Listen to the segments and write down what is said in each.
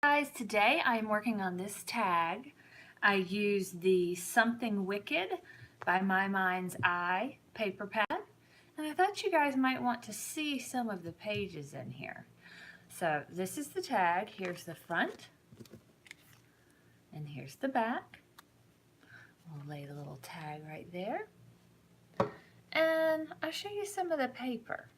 Guys, today I am working on this tag. I used the Something Wicked by My Mind's Eye paper pad, and I thought you guys might want to see some of the pages in here. So this is the tag. Here's the front, and here's the back. We'll lay the little tag right there, and I'll show you some of the paper.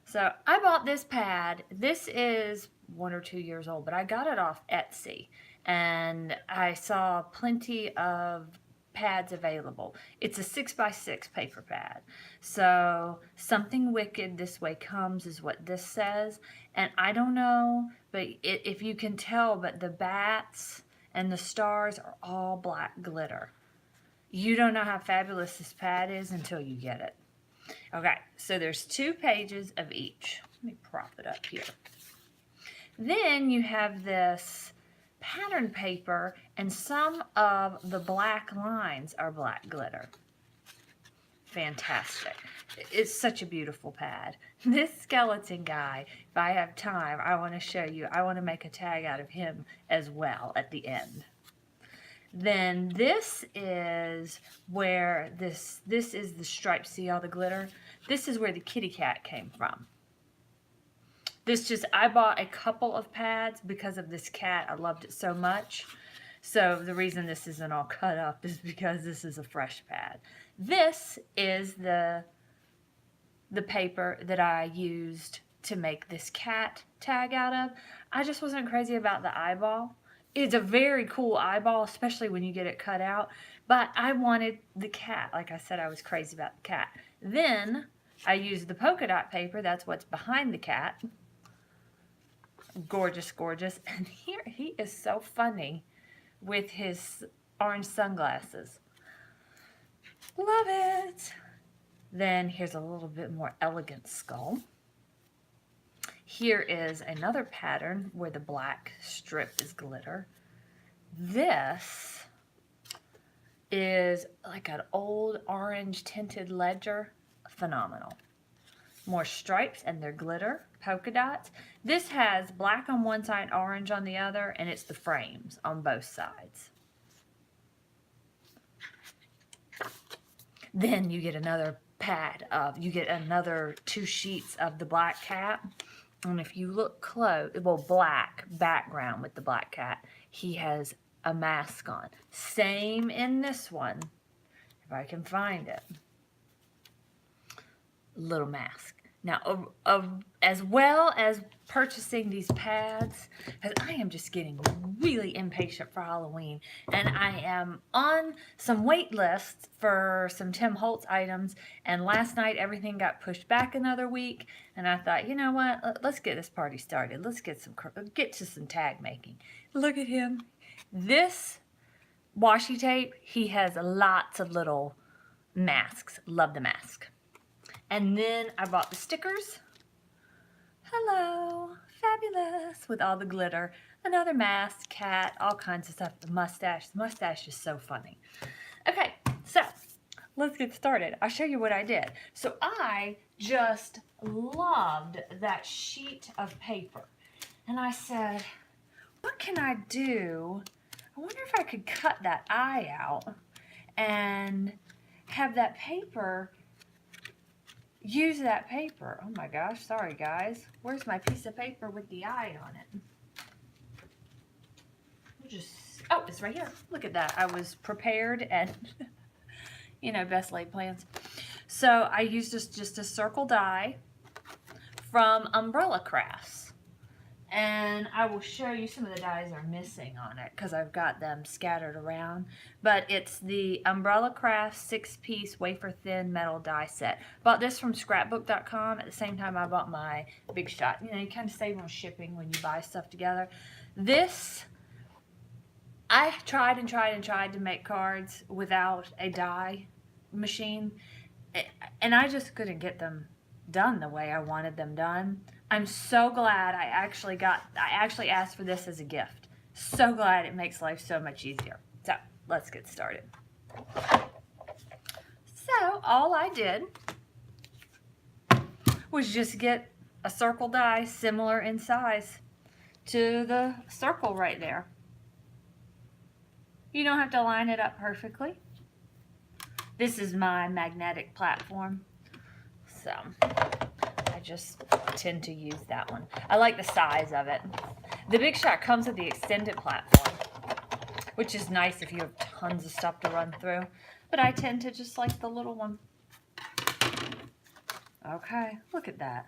So I bought this pad. This is 1 or 2 years old, but I got it off Etsy, and I saw plenty of pads available. It's a 6x6 paper pad. So Something Wicked This Way Comes is what this says. And I don't know, but if you can tell, but the bats and the stars are all black glitter. You don't know how fabulous this pad is until you get it. Okay, so there's 2 pages of each. Let me prop it up here. Then you have this pattern paper, and some of the black lines are black glitter. Fantastic. It's such a beautiful pad. This skeleton guy, if I have time, I want to show you. I want to make a tag out of him as well at the end. Then this is where this is the striped, see all the glitter? This is where the kitty cat came from. I bought a couple of pads because of this cat. I loved it so much. So the reason this isn't all cut up is because this is a fresh pad. This is the paper that I used to make this cat tag out of. I just wasn't crazy about the eyeball. It's a very cool eyeball, especially when you get it cut out. But I wanted the cat. Like I said, I was crazy about the cat. Then I used the polka dot paper. That's what's behind the cat. Gorgeous, gorgeous. And here he is so funny with his orange sunglasses. Love it. Then here's a little bit more elegant skull. Here is another pattern where the black strip is glitter. This is like an old orange tinted ledger. Phenomenal. More stripes and they're glitter, polka dots. This has black on one side, orange on the other, and it's the frames on both sides. Then you get another pad of, you get another 2 sheets of the black cat. And if you look close, well, black background with the black cat, he has a mask on. Same in this one, if I can find it. Little mask. Now, as well as purchasing these pads, because I am just getting really impatient for Halloween, and I am on some wait lists for some Tim Holtz items, and last night everything got pushed back another week, and I thought, you know what, let's get this party started. Let's get to some tag making. Look at him. This washi tape, he has lots of little masks. Love the mask. And then I bought the stickers. Hello, fabulous, with all the glitter. Another mask, cat, all kinds of stuff. The mustache. The mustache is so funny. Okay, so let's get started. I'll show you what I did. So I just loved that sheet of paper. And I said, what can I do? I wonder if I could cut that eye out and have that paper, use that paper. Oh my gosh, sorry guys. Where's my piece of paper with the eye on it? Oh, it's right here. Look at that. I was prepared and, you know, best laid plans. So I used just a circle die from Umbrella Crafts. And I will show you some of the dies are missing on it because I've got them scattered around. But it's the Umbrella Crafts 6-piece wafer thin metal die set. Bought this from scrapbook.com. At the same time I bought my Big Shot. You know, you kind of save on shipping when you buy stuff together. This, I tried and tried and tried to make cards without a die machine. And I just couldn't get them done the way I wanted them done. I'm so glad I actually asked for this as a gift. So glad, it makes life so much easier. So let's get started. So all I did was just get a circle die similar in size to the circle right there. You don't have to line it up perfectly. This is my magnetic platform, so I just tend to use that one. I like the size of it. The Big Shot comes with the extended platform, which is nice if you have tons of stuff to run through, but I tend to just like the little one. Okay, look at that.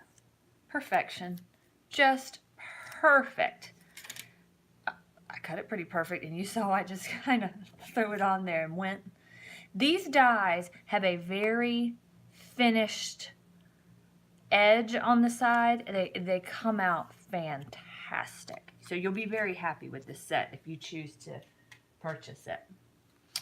Perfection. Just perfect. I cut it pretty perfect, and you saw I just kind of threw it on there and went. These dies have a very finished edge on the side. They come out fantastic. So you'll be very happy with this set if you choose to purchase it.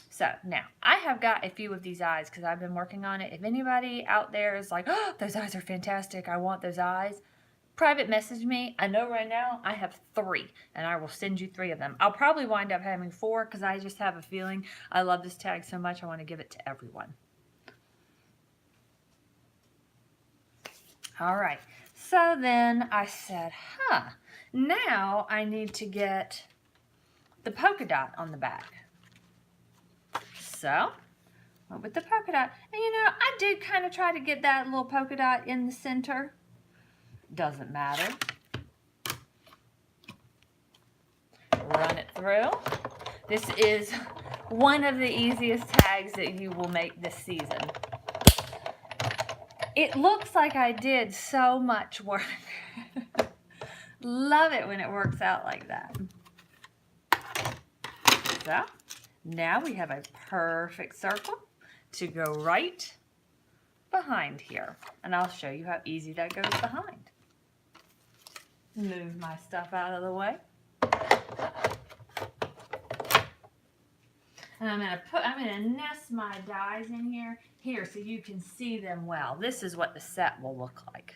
So now I have got a few of these eyes because I've been working on it. If anybody out there is like, oh, those eyes are fantastic, I want those eyes, private message me. I know right now I have 3 and I will send you 3 of them. I'll probably wind up having 4 because I just have a feeling I love this tag so much I want to give it to everyone. All right, so then I said, now I need to get the polka dot on the back. So, went with the polka dot. And you know, I did kind of try to get that little polka dot in the center. Doesn't matter. Run it through. This is one of the easiest tags that you will make this season. It looks like I did so much work. Love it when it works out like that. So, now we have a perfect circle to go right behind here. And I'll show you how easy that goes behind. Move my stuff out of the way. And I'm gonna nest my dies in here so you can see them well. This is what the set will look like.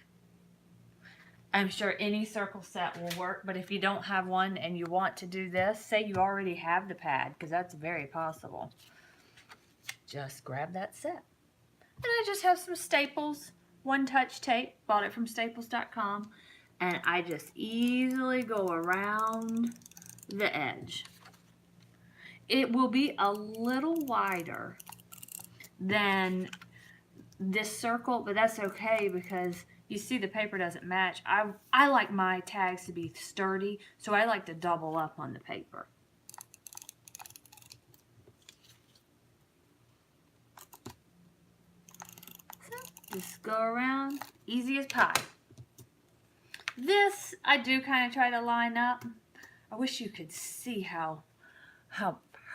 I'm sure any circle set will work, but if you don't have one and you want to do this, say you already have the pad, because that's very possible, just grab that set. And I just have some Staples, One Touch tape, bought it from staples.com, and I just easily go around the edge. It will be a little wider than this circle, but that's okay because you see the paper doesn't match. I like my tags to be sturdy, so I like to double up on the paper. So just go around, easy as pie. This I do kind of try to line up. I wish you could see how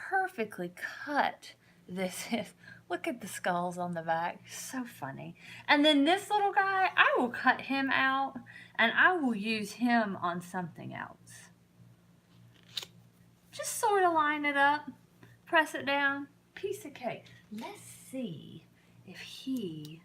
perfectly cut this is. Look at the skulls on the back. So funny. And then this little guy, I will cut him out and I will use him on something else. Just sort of line it up, press it down, piece of cake. Let's see if he's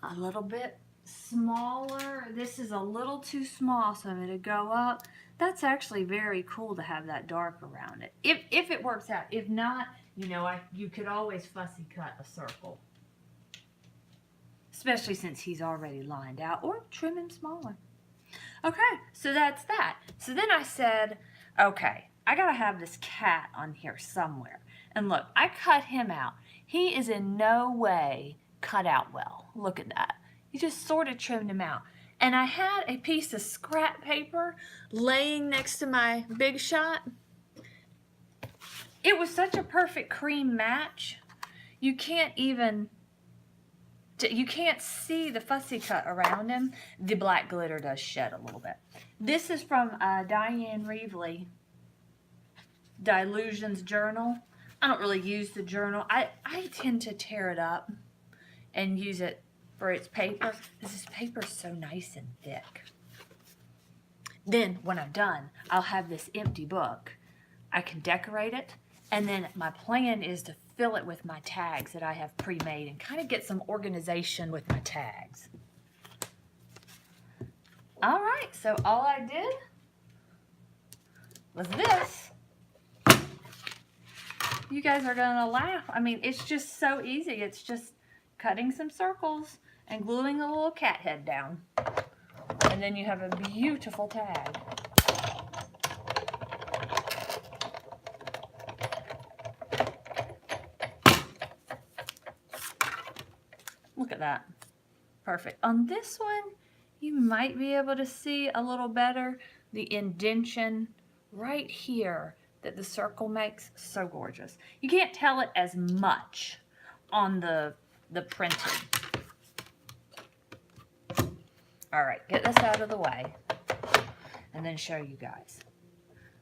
a little bit smaller. This is a little too small, so I'm going to go up. That's actually very cool to have that dark around it. If it works out. If not, you know, you could always fussy cut a circle. Especially since he's already lined out, or trim him smaller. Okay, so that's that. So then I said, okay, I got to have this cat on here somewhere. And look, I cut him out. He is in no way cut out well. Look at that. You just sort of trimmed him out. And I had a piece of scrap paper laying next to my Big Shot. It was such a perfect cream match. You can't see the fussy cut around him. The black glitter does shed a little bit. This is from Diane Reevely, Dylusions Journal. I don't really use the journal. I tend to tear it up and use it for its paper. This paper is so nice and thick. Then when I'm done, I'll have this empty book. I can decorate it, and then my plan is to fill it with my tags that I have pre-made and kind of get some organization with my tags. All right, so all I did was this. You guys are gonna laugh. I mean, it's just so easy. It's just cutting some circles and gluing a little cat head down. And And then you have a beautiful tag. Look at that. Perfect. On this one, you might be able to see a little better the indentation right here that the circle makes. So gorgeous. You can't tell it as much on the printed. All right, get this out of the way and then show you guys.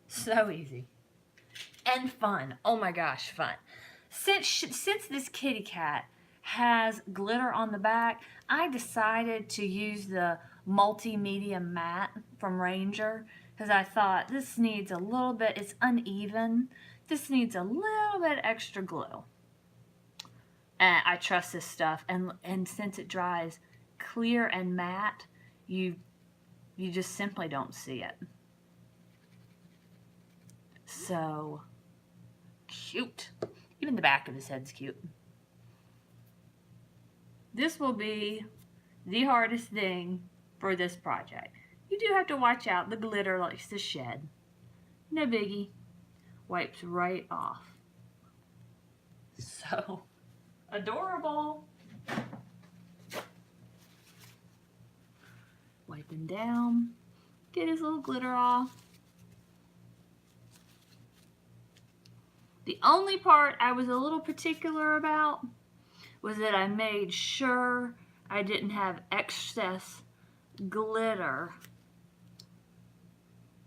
So easy and fun. Oh my gosh, fun. Since this kitty cat has glitter on the back, I decided to use the multimedia matte from Ranger because I thought this needs a little bit, it's uneven. This needs a little bit extra glue. And I trust this stuff, and since it dries clear and matte, you just simply don't see it. So cute. Even the back of his head's cute. This will be the hardest thing for this project. You do have to watch out. The glitter likes to shed. No biggie. Wipes right off. So adorable. Wiping down. Get his little glitter off. The only part I was a little particular about was that I made sure I didn't have excess glitter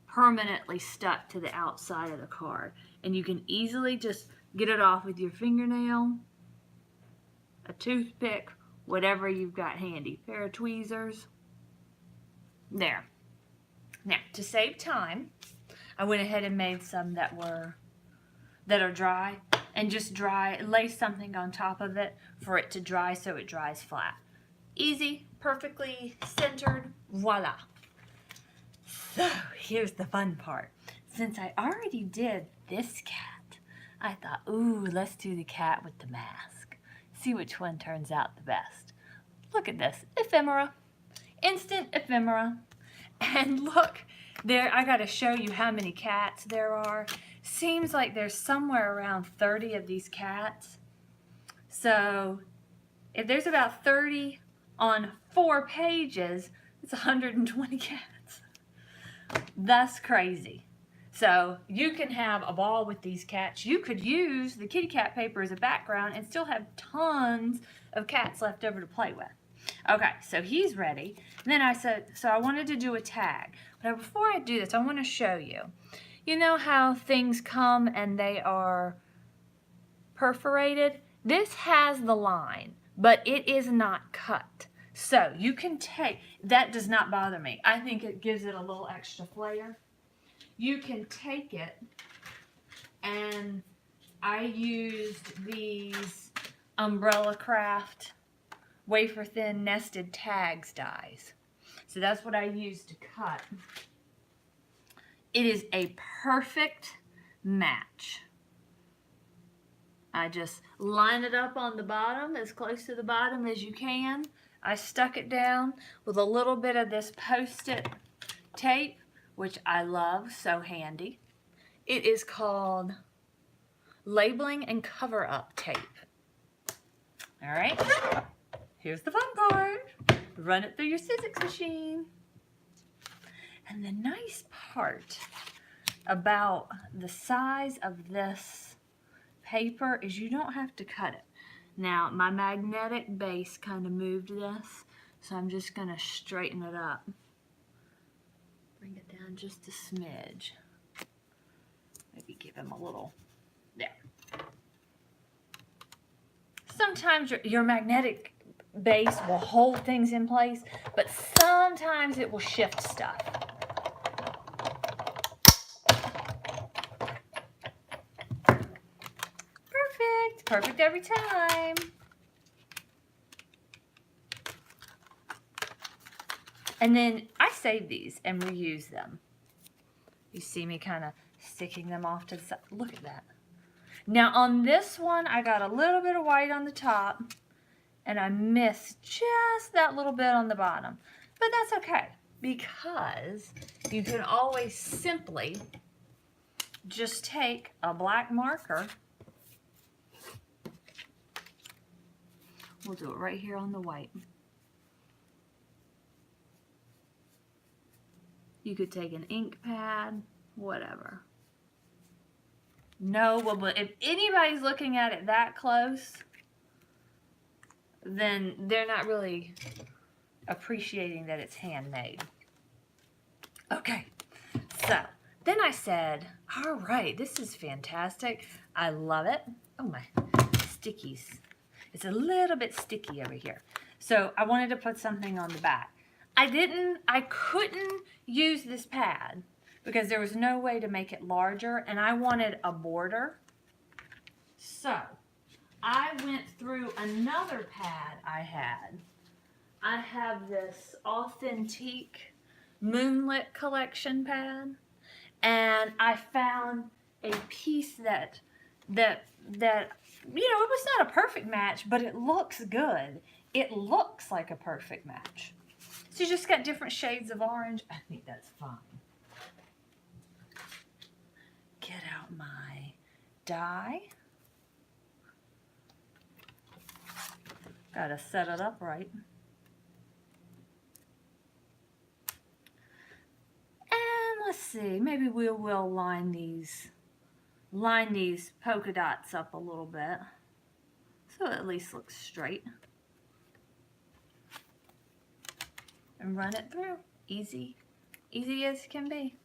permanently stuck to the outside of the card. And you can easily just get it off with your fingernail, a toothpick, whatever you've got handy. Pair of tweezers. There. Now, to save time, I went ahead and made some that are dry, and just lay something on top of it for it to dry so it dries flat. Easy, perfectly centered, voila. So here's the fun part. Since I already did this cat, I thought, ooh, let's do the cat with the mask. See which one turns out the best. Look at this, ephemera, instant ephemera. And look, there, I gotta show you how many cats there are. Seems like there's somewhere around 30 of these cats. So if there's about 30 on 4 pages, it's 120 cats. That's crazy. So you can have a ball with these cats. You could use the kitty cat paper as a background and still have tons of cats left over to play with. Okay, so he's ready. And then I said, so I wanted to do a tag. But before I do this, I want to show you. You know how things come and they are perforated? This has the line, but it is not cut. So you can take, that does not bother me. I think it gives it a little extra flair. You can take it, and I used these Umbrella Craft wafer thin nested tags dies. So that's what I used to cut. It is a perfect match. I just line it up on the bottom, as close to the bottom as you can. I stuck it down with a little bit of this Post-it tape, which I love, so handy. It is called Labeling and Cover-Up Tape. All right, here's the fun part. Run it through your Sizzix machine. And the nice part about the size of this paper is you don't have to cut it. Now, my magnetic base kind of moved this, so I'm just going to straighten it up. Bring it down just a smidge. Maybe give him a little, there. Sometimes your magnetic base will hold things in place, but sometimes it will shift stuff. Perfect. Perfect every time. And then I save these and reuse them. You see me kind of sticking them off to the side. Look at that. Now on this one, I got a little bit of white on the top, and I missed just that little bit on the bottom. But that's okay. because you can always simply just take a black marker. We'll do it right here on the white. You could take an ink pad, whatever. No, well, but if anybody's looking at it that close, then they're not really appreciating that it's handmade. Okay, so then I said, all right, this is fantastic. I love it. Oh, my stickies. It's a little bit sticky over here. So I wanted to put something on the back. I couldn't use this pad because there was no way to make it larger, and I wanted a border. So I went through another pad I had. I have this Authentique Moonlit Collection pad, and I found a piece that you know, it was not a perfect match, but it looks good. It looks like a perfect match. So you just got different shades of orange. I think that's fine. Get out my die. Gotta set it up right. And let's see, maybe we will line these polka dots up a little bit so it at least looks straight. And run it through. Easy as can be.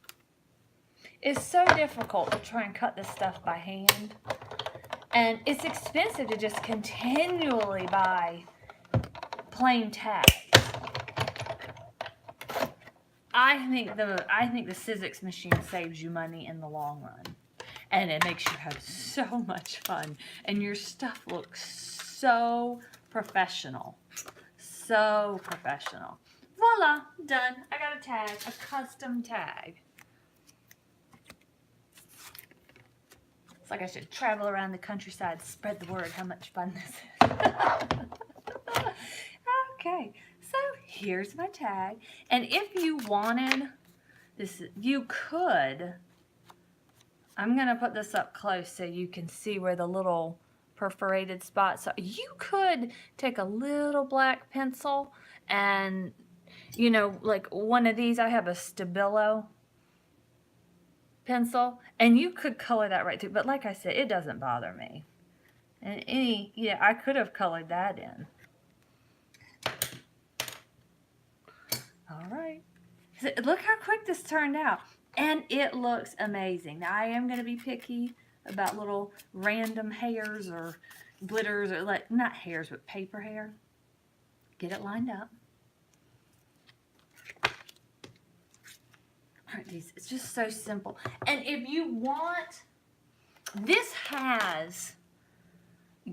It's so difficult to try and cut this stuff by hand. And it's expensive to just continually buy plain tags. I think the Sizzix machine saves you money in the long run. And it makes you have so much fun. And your stuff looks so professional. So professional. Voila, done. I got a tag, a custom tag. It's like I should travel around the countryside to spread the word how much fun this is. Okay, so here's my tag. And if you wanted this, you could, I'm going to put this up close so you can see where the little perforated spots are. You could take a little black pencil and, you know, like one of these, I have a Stabilo pencil, and you could color that right through. But like I said, it doesn't bother me. And yeah, I could have colored that in. All right. So look how quick this turned out. And it looks amazing. Now, I am going to be picky about little random hairs or glitters, or like, not hairs, but paper hair. Get it lined up. Aren't these? It's just so simple. And if you want, this has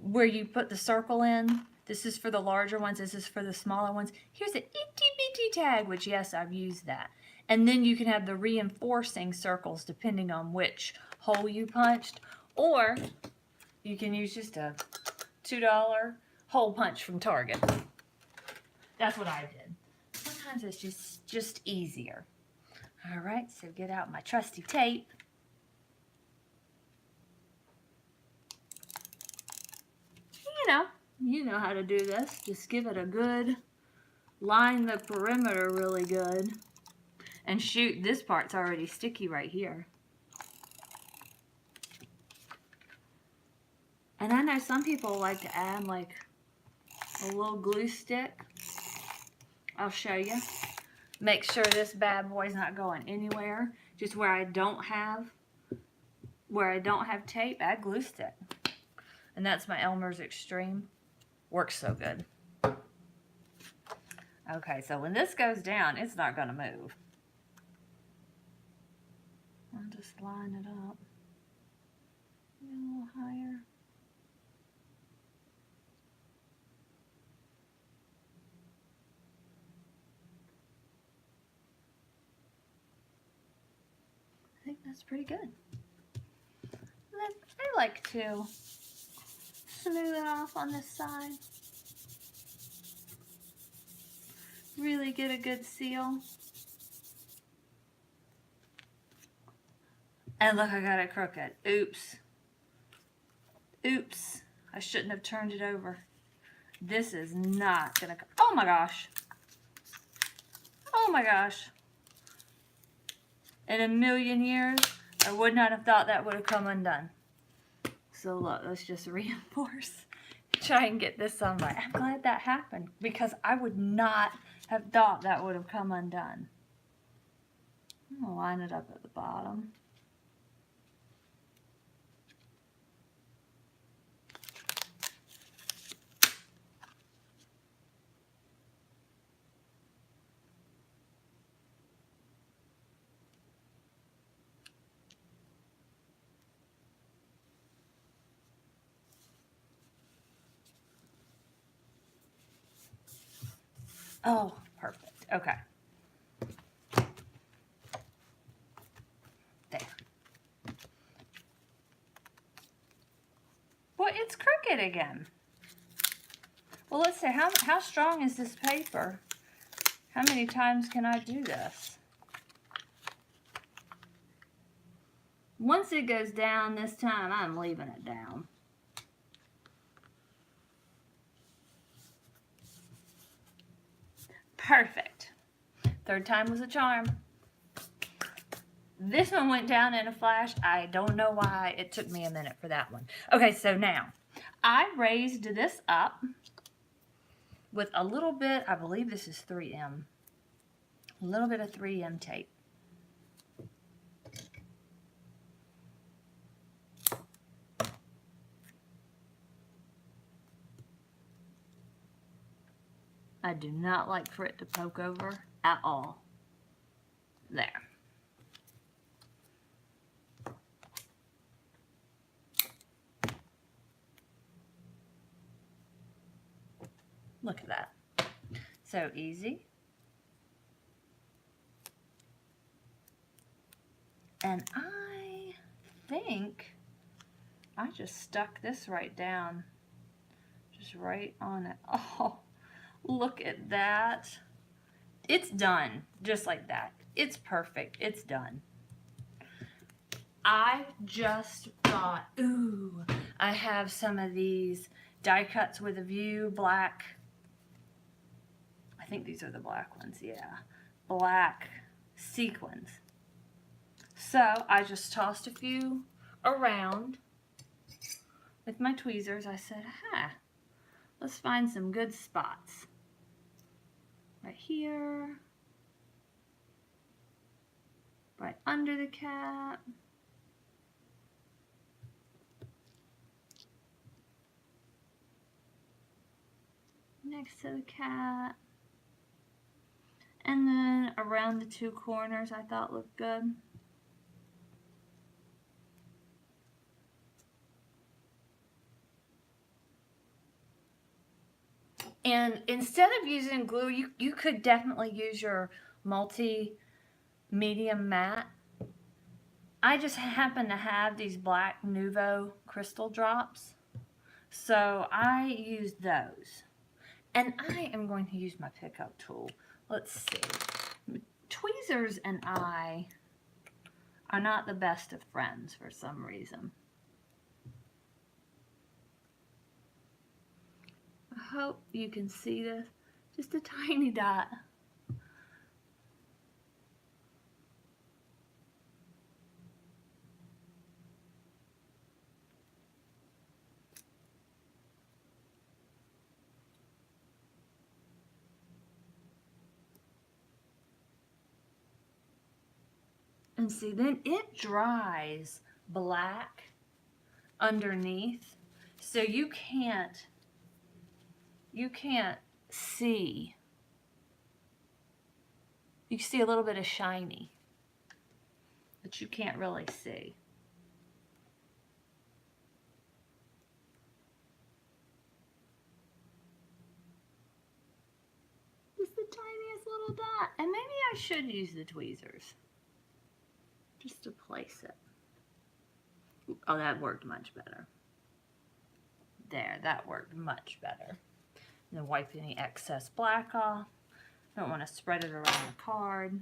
where you put the circle in. This is for the larger ones. This is for the smaller ones. Here's an itty bitty tag, which yes, I've used that. And then you can have the reinforcing circles depending on which hole you punched. Or you can use just a $2 hole punch from Target. That's what I did. Sometimes it's just easier. All right, so get out my trusty tape. You know how to do this. Just give it a good, line the perimeter really good. And shoot, this part's already sticky right here. And I know some people like to add like a little glue stick. I'll show you. Make sure this bad boy's not going anywhere. Just where I don't have tape, add glue stick. And that's my Elmer's Extreme. Works so good. Okay, so when this goes down, it's not going to move. I'll just line it up. A little higher. I think that's pretty good. I like to smooth it off on this side. Really get a good seal. And look, I got it crooked. Oops. Oops. I shouldn't have turned it over. This is not gonna, oh my gosh. Oh my gosh. In a million years, I would not have thought that would have come undone. So look, let's just reinforce. Try and get this on right. I'm glad that happened because I would not have thought that would have come undone. I'm gonna line it up at the bottom. Oh, perfect. Okay. There. Well, it's crooked again. Well, let's see. How strong is this paper? How many times can I do this? Once it goes down this time, I'm leaving it down. Perfect. Third time was a charm. This one went down in a flash. I don't know why. It took me a minute for that one. Okay, so now I raised this up with a little bit, I believe this is 3M, a little bit of 3M tape. I do not like for it to poke over at all. There. Look at that. So easy. And I think I just stuck this right down. Just right on it. Oh, look at that. It's done. Just like that. It's perfect. It's done. I just thought, ooh, I have some of these die cuts with a view, black. I think these are the black ones, yeah. Black sequins. So I just tossed a few around with my tweezers. I said, let's find some good spots. Right here. Right under the cap. Next to the cat. And then around the two corners I thought looked good. And instead of using glue, you could definitely use your multi-medium matte. I just happen to have these black Nuvo crystal drops. So I use those. And I am going to use my pickup tool. Let's see. Tweezers and I are not the best of friends for some reason. I hope you can see this. Just a tiny dot. And see, then it dries black underneath, so you can't see. You can see a little bit of shiny, but you can't really see. Just the tiniest little dot. And maybe I should use the tweezers just to place it. Oh, that worked much better. There, that worked much better. And then wipe any excess black off. Don't want to spread it around the card.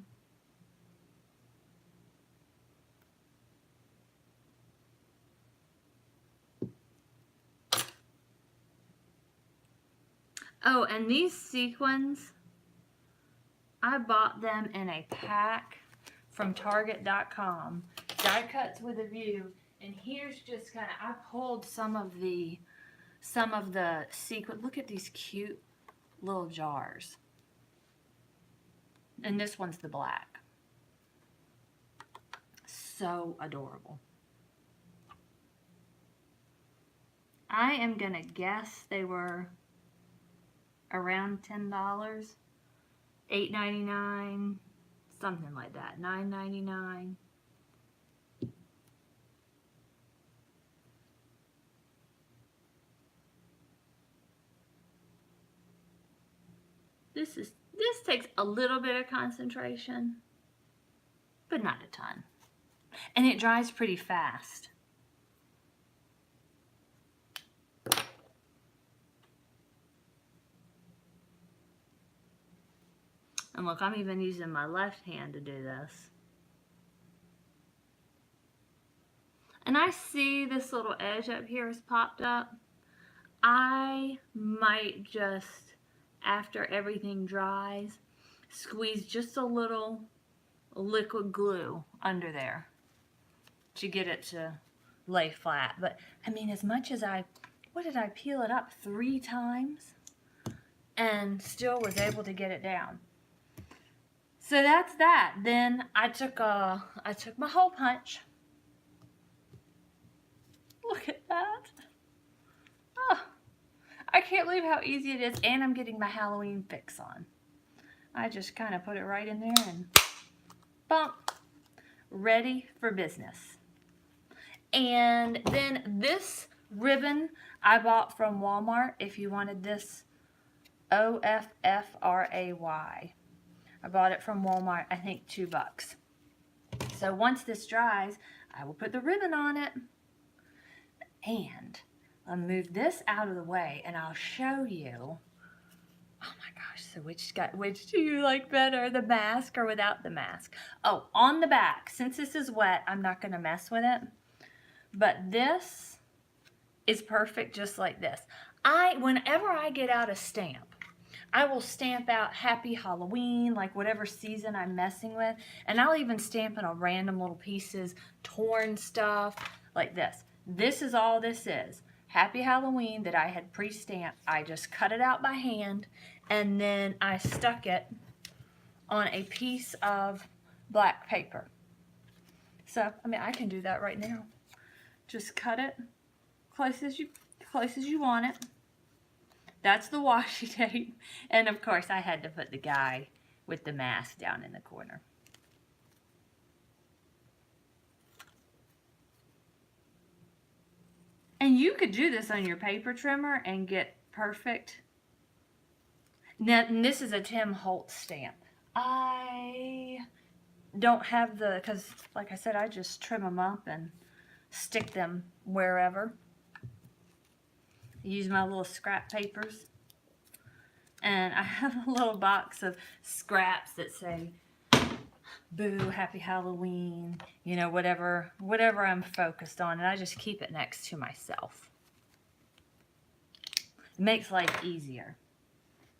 Oh, and these sequins, I bought them in a pack from Target.com. Die cuts with a view. And here's just kind of, I pulled some of the sequin. Look at these cute little jars. And this one's the black. So adorable. I am going to guess they were around $10, $8.99, something like that, $9.99. This takes a little bit of concentration, but not a ton. And it dries pretty fast. And look, I'm even using my left hand to do this. And I see this little edge up here has popped up. I might just, after everything dries, squeeze just a little liquid glue under there to get it to lay flat. But I mean, as much as what did I peel it up 3 times and still was able to get it down. So that's that. Then I took my hole punch. Look at that. Oh, I can't believe how easy it is, and I'm getting my Halloween fix on. I just kind of put it right in there and bump, ready for business. And then this ribbon I bought from Walmart. If you wanted this, OFFRAY. I bought it from Walmart, I think $2. So once this dries, I will put the ribbon on it. And I'll move this out of the way and I'll show you. Oh my gosh, so which do you like better, the mask or without the mask? Oh, on the back, since this is wet, I'm not going to mess with it. But this is perfect just like this. Whenever I get out a stamp, I will stamp out Happy Halloween, like whatever season I'm messing with. And I'll even stamp in a random little pieces, torn stuff, like this. This is all this is. Happy Halloween that I had pre-stamped. I just cut it out by hand and then I stuck it on a piece of black paper. So, I mean, I can do that right now. Just cut it close as you want it. That's the washi tape. And of course, I had to put the guy with the mask down in the corner. And you could do this on your paper trimmer and get perfect. Now, and this is a Tim Holtz stamp. I don't have because like I said, I just trim them up and stick them wherever. Use my little scrap papers. And I have a little box of scraps that say, boo, happy Halloween, you know, whatever I'm focused on. And I just keep it next to myself. It makes life easier.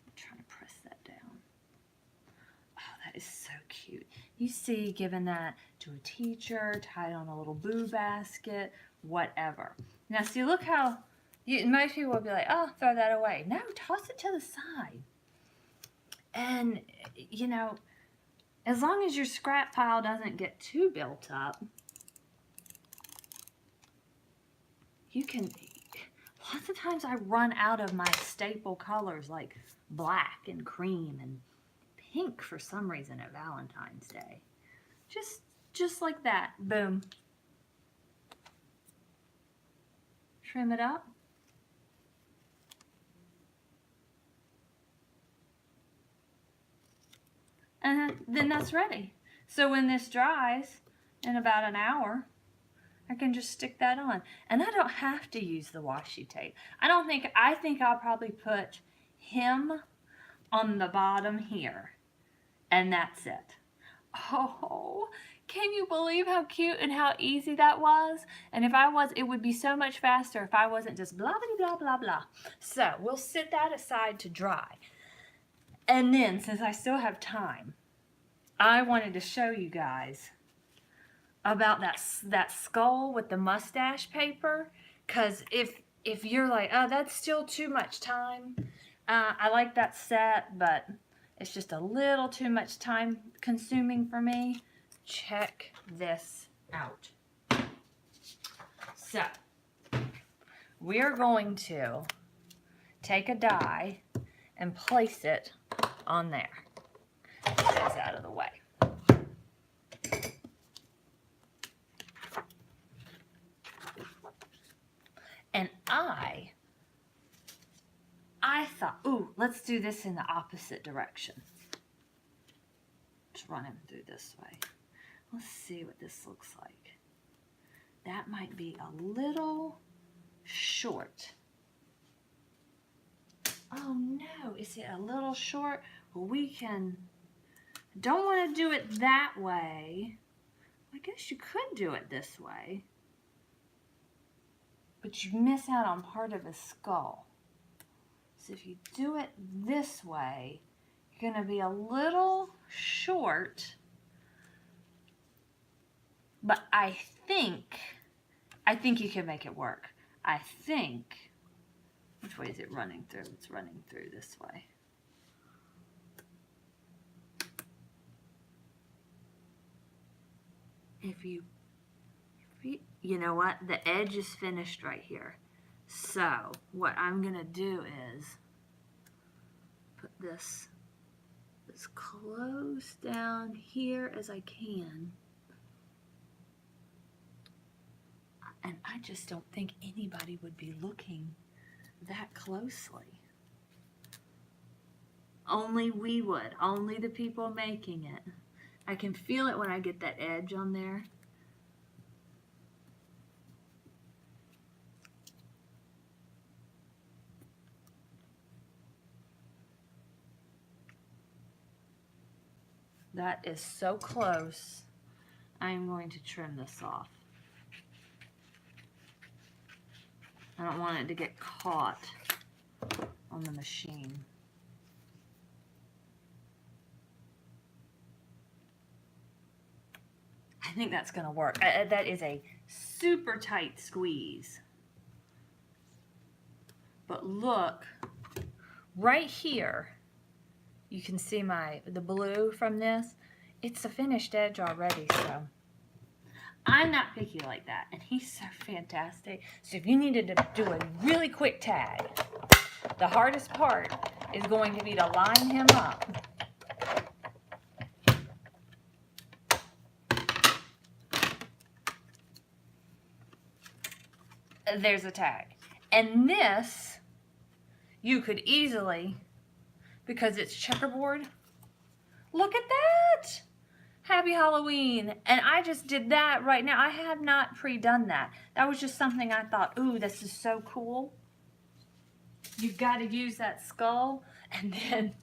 I'm trying to press that down. Oh, that is so cute. You see, giving that to a teacher, tied on a little boo basket, whatever. Now, see, look how... most people will be like, oh, throw that away. No, toss it to the side. And, you know, as long as your scrap pile doesn't get too built up, you can... Lots of times I run out of my staple colors like black and cream and pink for some reason at Valentine's Day. Just like that. Boom. Trim it up. And then that's ready. So when this dries in about an hour, I can just stick that on. And I don't have to use the washi tape. I think I'll probably put him on the bottom here. And that's it. Oh, Can you believe how cute and how easy that was? And if I was, it would be so much faster if I wasn't just blah, blah, blah, blah, blah. So we'll set that aside to dry. And then, since I still have time, I wanted to show you guys about that skull with the mustache paper. Because if you're like, oh, that's still too much time. I like that set, but it's just a little too much time consuming for me. Check this out. So, we're going to take a die and place it on there. Get this out of the way. And I thought, ooh, let's do this in the opposite direction. Just run him through this way. Let's see what this looks like. That might be a little short. Oh no, is it a little short? Well, we can, don't want to do it that way. I guess you could do it this way. But you miss out on part of his skull. So if you do it this way, you're going to be a little short. But I think you can make it work. I think, which way is it running through? It's running through this way. You know what? The edge is finished right here. So what I'm gonna do is put this as close down here as I can. And I just don't think anybody would be looking that closely. Only we would. Only the people making it. I can feel it when I get that edge on there. That is so close. I am going to trim this off. I don't want it to get caught on the machine. I think that's going to work. That is a super tight squeeze. But look, right here, you can see the blue from this. It's a finished edge already, so I'm not picky like that. And he's so fantastic. So if you needed to do a really quick tag, the hardest part is going to be to line him up. There's a tag. And this, you could easily, because it's checkerboard, look at that! Happy Halloween. And I just did that right now. I have not pre-done that. That was just something I thought, ooh, this is so cool. You've got to use that skull, and then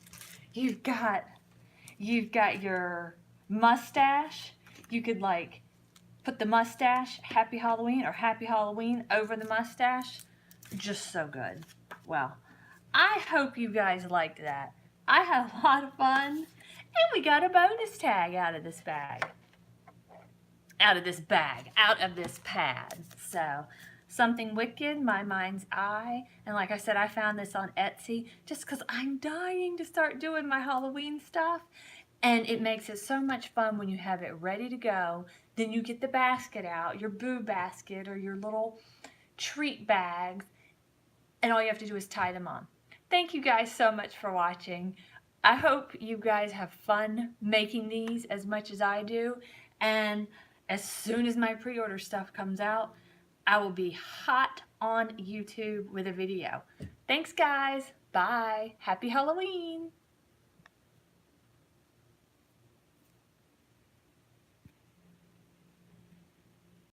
you've got your mustache. You could like put the mustache, Happy Halloween, or Happy Halloween over the mustache. Just so good. Well, I hope you guys liked that. I had a lot of fun, and we got a bonus tag out of this bag. Out of this pad. So, Something Wicked, My Mind's Eye. And like I said, I found this on Etsy just because I'm dying to start doing my Halloween stuff. And it makes it so much fun when you have it ready to go. Then you get the basket out, your boo basket or your little treat bags. And all you have to do is tie them on. Thank you guys so much for watching. I hope you guys have fun making these as much as I do. And as soon as my pre-order stuff comes out, I will be hot on YouTube with a video. Thanks guys. Bye. Happy Halloween.